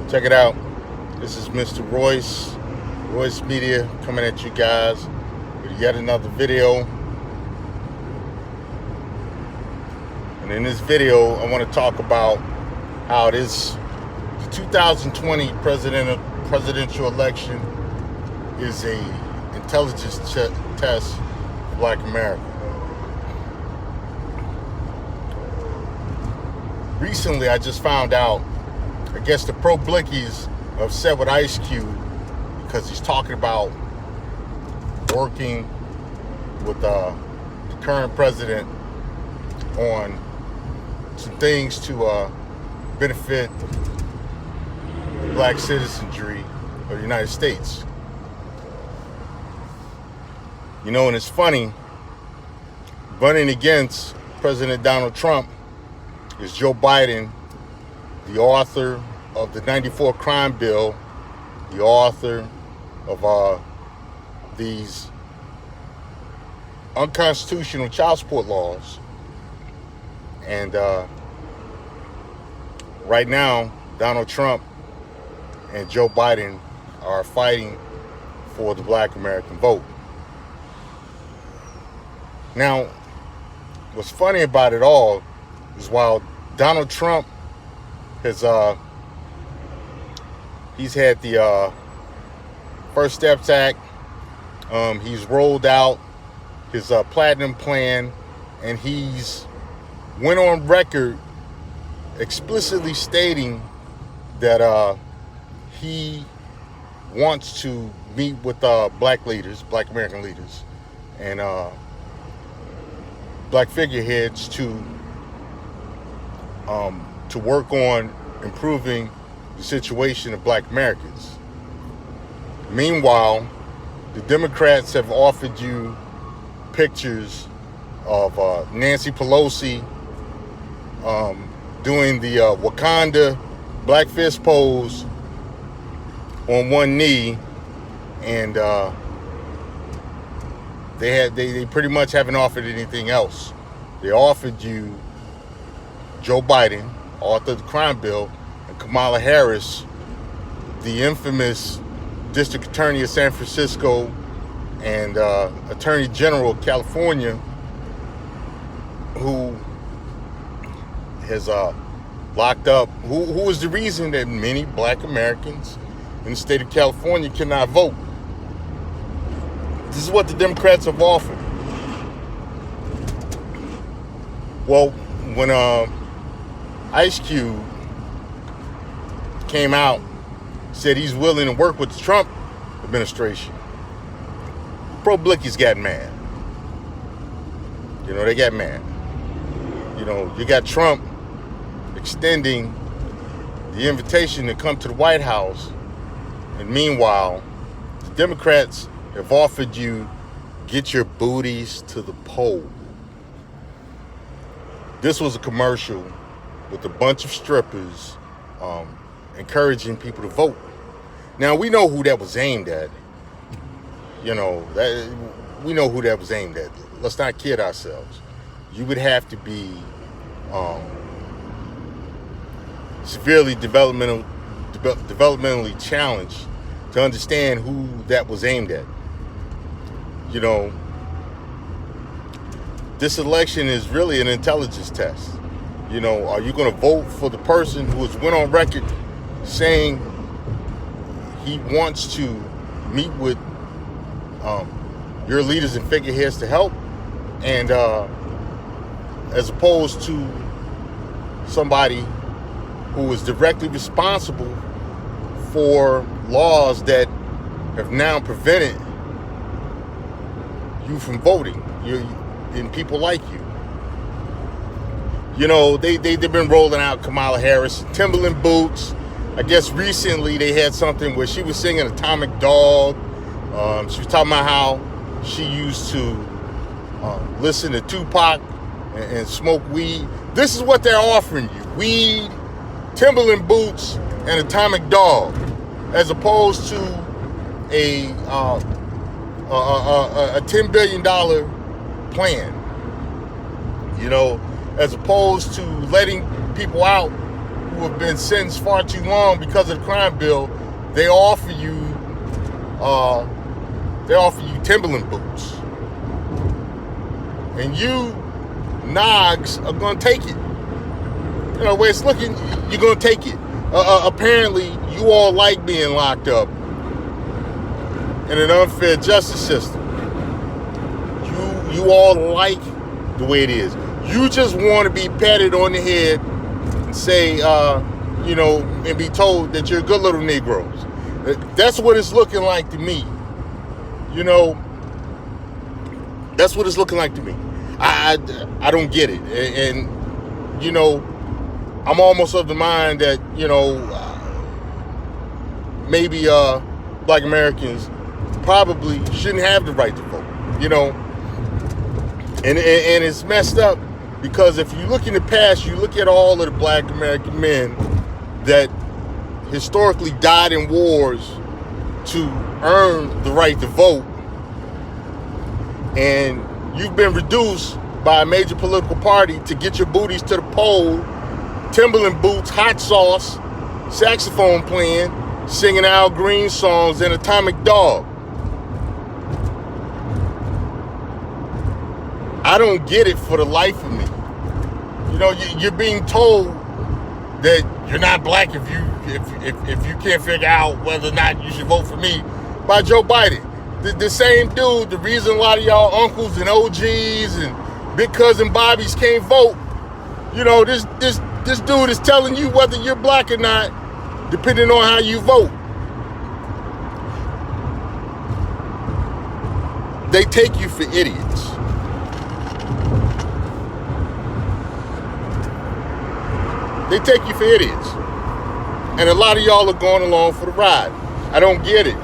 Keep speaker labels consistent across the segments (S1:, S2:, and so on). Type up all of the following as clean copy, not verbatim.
S1: Check it out. This is Mr. Royce Media, coming at you guys with yet another video. And in this video, I want to talk about how the 2020 presidential election is a intelligence test for Black America. Recently, I just found out, I guess the pro-blickies are upset with Ice Cube because he's talking about working with the current president on some things to benefit the black citizenry of the United States. You know, and it's funny, running against President Donald Trump is Joe Biden, the author of the 94 crime bill, the author of these unconstitutional child support laws. And right now, Donald Trump and Joe Biden are fighting for the Black American vote. Now, what's funny about it all is while Donald Trump has he's had the First Steps Act, he's rolled out his platinum plan, and he's went on record explicitly stating that he wants to meet with black leaders, Black American leaders, and black figureheads to work on improving the situation of Black Americans. Meanwhile, the Democrats have offered you pictures of Nancy Pelosi doing the Wakanda black fist pose on one knee, and they pretty much haven't offered anything else. They offered you Joe Biden, author of the crime bill, and Kamala Harris, the infamous District Attorney of San Francisco and Attorney General of California, who has locked up, who is the reason that many Black Americans in the state of California cannot vote. This is what the Democrats have offered. Well, when Ice Cube came out, said he's willing to work with the Trump administration, pro-blickies got mad. You know, they got mad. You know, you got Trump extending the invitation to come to the White House, and meanwhile, the Democrats have offered you, get your booties to the poll. This was a commercial with a bunch of strippers encouraging people to vote. Now, we know who that was aimed at. You know, we know who that was aimed at. Let's not kid ourselves. You would have to be severely developmentally challenged to understand who that was aimed at. You know, this election is really an intelligence test. You know, are you going to vote for the person who has went on record saying he wants to meet with your leaders and figureheads to help, and as opposed to somebody who is directly responsible for laws that have now prevented you from voting, and people like you. You know, they've been rolling out Kamala Harris, Timberland boots. I guess recently they had something where she was singing Atomic Dog. She was talking about how she used to listen to Tupac and smoke weed. This is what they're offering you: weed, Timberland boots, and Atomic Dog, as opposed to a $10 billion plan. You know, as opposed to letting people out who who have been sentenced far too long because of the crime bill, they offer you Timberland boots, and you Nogs are gonna take it. You know, where it's looking, you're gonna take it. Apparently, you all like being locked up in an unfair justice system. You all like the way it is. You just want to be patted on the head and say, and be told that you're good little Negroes. That's what it's looking like to me. You know, that's what it's looking like to me. I don't get it. And you know, I'm almost of the mind that, maybe Black Americans probably shouldn't have the right to vote, and it's messed up, because if you look in the past, you look at all of the Black American men that historically died in wars to earn the right to vote, and you've been reduced by a major political party to get your booties to the poll, Timberland boots, hot sauce, saxophone playing, singing Al Green songs and Atomic Dog. I don't get it for the life of me. You're being told that you're not black if you can't figure out whether or not you should vote for me by Joe Biden. The same dude, the reason a lot of y'all uncles and OGs and big cousin Bobbies can't vote, this dude is telling you whether you're black or not, depending on how you vote. They take you for idiots. They take you for idiots. And a lot of y'all are going along for the ride. I don't get it.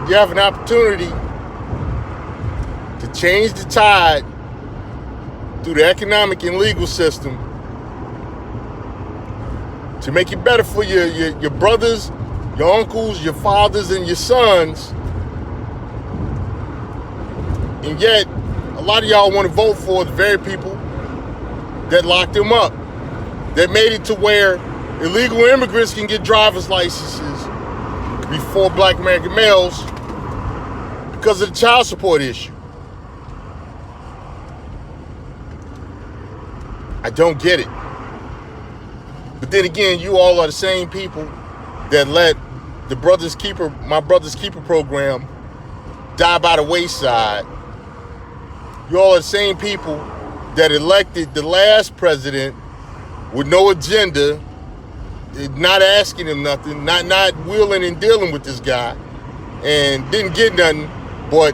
S1: You have an opportunity to change the tide through the economic and legal system to make it better for your brothers, your uncles, your fathers, and your sons. And yet, a lot of y'all want to vote for the very people that locked them up, that made it to where illegal immigrants can get driver's licenses before Black American males because of the child support issue. I don't get it. But then again, you all are the same people that let my Brother's Keeper program die by the wayside. You all are the same people that elected the last president with no agenda, not asking him nothing, not wheeling and dealing with this guy, and didn't get nothing, but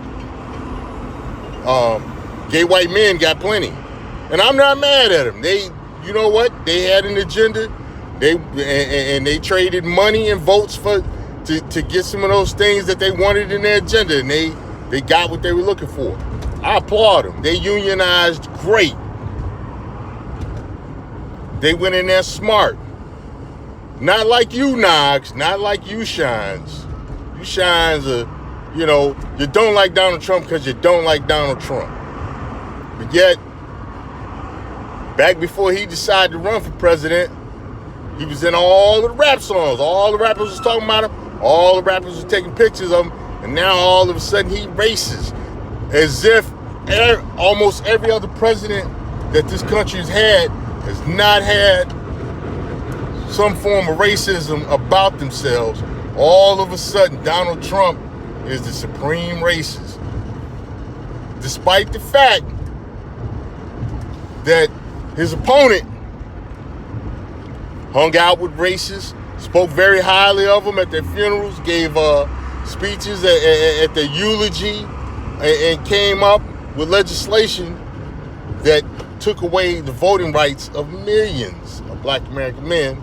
S1: gay white men got plenty. And I'm not mad at them. You know what? They had an agenda. They traded money and votes to get some of those things that they wanted in their agenda, and they got what they were looking for. I applaud them. They unionized great. They went in there smart. Not like you, Nogs. Not like you, Shines. You Shines are, you don't like Donald Trump because you don't like Donald Trump. But yet, back before he decided to run for president, he was in all the rap songs. All the rappers was talking about him. All the rappers were taking pictures of him. And now all of a sudden he races. As if almost every other president that this country has not had some form of racism about themselves. All of a sudden, Donald Trump is the supreme racist. Despite the fact that his opponent hung out with racists, spoke very highly of them at their funerals, gave speeches at their eulogy, and came up with legislation that took away the voting rights of millions of Black American men.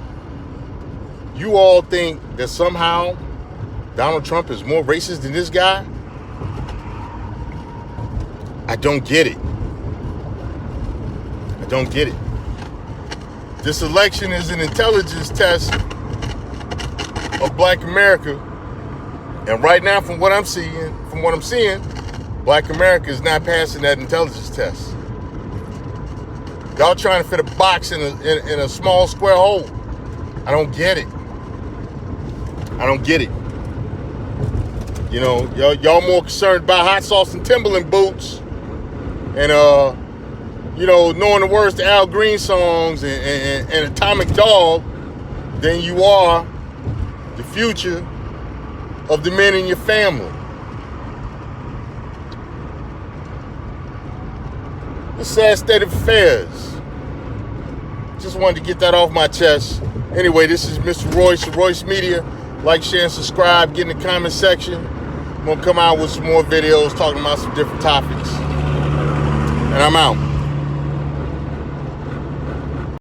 S1: You all think that somehow Donald Trump is more racist than this guy? I don't get it. I don't get it. This election is an intelligence test of Black America. And right now, from what I'm seeing, Black America is not passing that intelligence test. Y'all trying to fit a box in a small square hole. I don't get it. I don't get it. You know, y'all more concerned about hot sauce and Timberland boots and you know, knowing the words to Al Green songs and Atomic Dog than you are the future of the men in your family. The sad state of affairs. Just wanted to get that off my chest. Anyway, this is Mr. Royce of Royce Media. Like, share, and subscribe. Get in the comment section. I'm going to come out with some more videos talking about some different topics. And I'm out.